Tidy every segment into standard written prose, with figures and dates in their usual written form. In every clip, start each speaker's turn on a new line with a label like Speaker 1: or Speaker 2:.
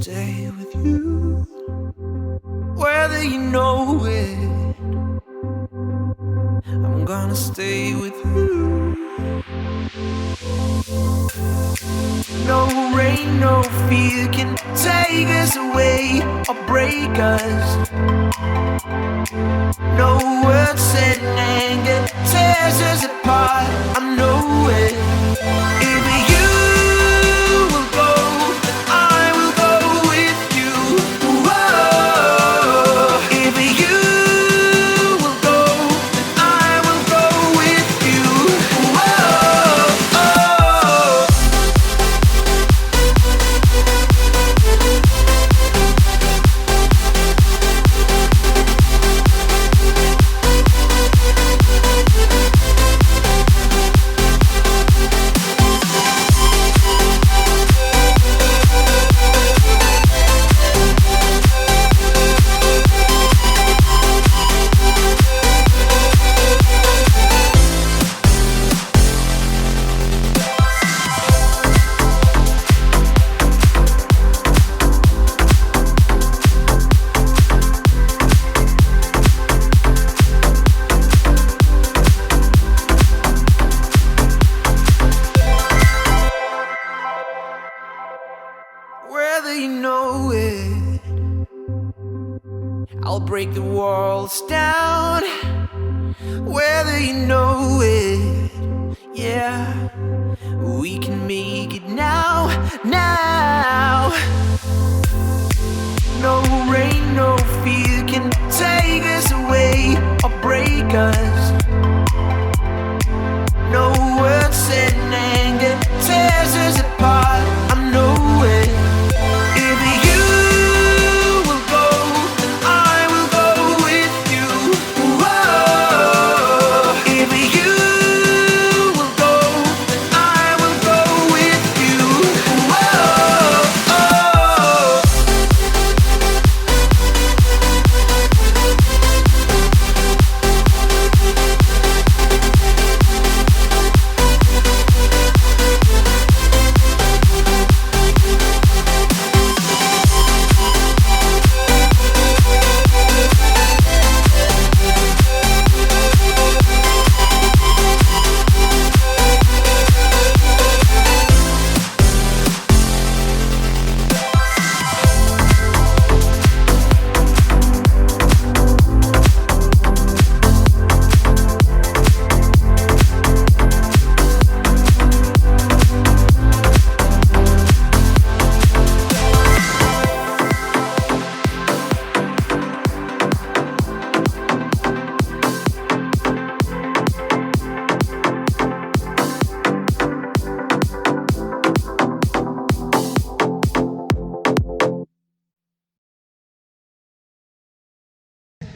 Speaker 1: stay with you, whether you know it. I'm gonna stay with you. No rain, no fear can take us away or break us. No words said in anger tears us apart. I know it. If you will go, then I will go with you. Whoa. If you will go, then I will go with you. Whoa. Whether you know it, I'll break the walls down. Whether you know it, yeah, we can make it now, now. No rain, no fear can take us away or break us. No words said in anger tears us apart. I know it. If you will go, then I will go with you. Whoa. If you will go, then I will go with you. Whoa.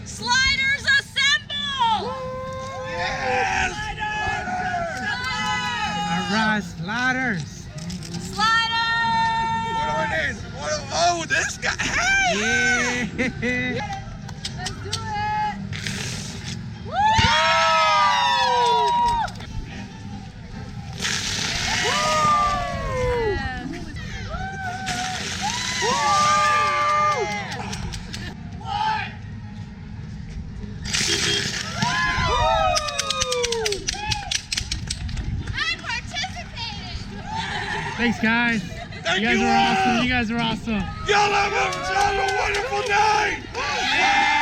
Speaker 2: Sliders assemble!
Speaker 3: Yes!
Speaker 4: Alright, sliders.
Speaker 2: Sliders!
Speaker 3: What do we need? Oh, this guy. Hey!
Speaker 4: Yeah.
Speaker 2: Let's do it! Woo! I participated!
Speaker 4: Thanks, guys.
Speaker 3: Thank
Speaker 4: You guys
Speaker 3: you
Speaker 4: are
Speaker 3: all.
Speaker 4: awesome. You guys are awesome.
Speaker 3: Y'all have a wonderful night!
Speaker 4: Yeah.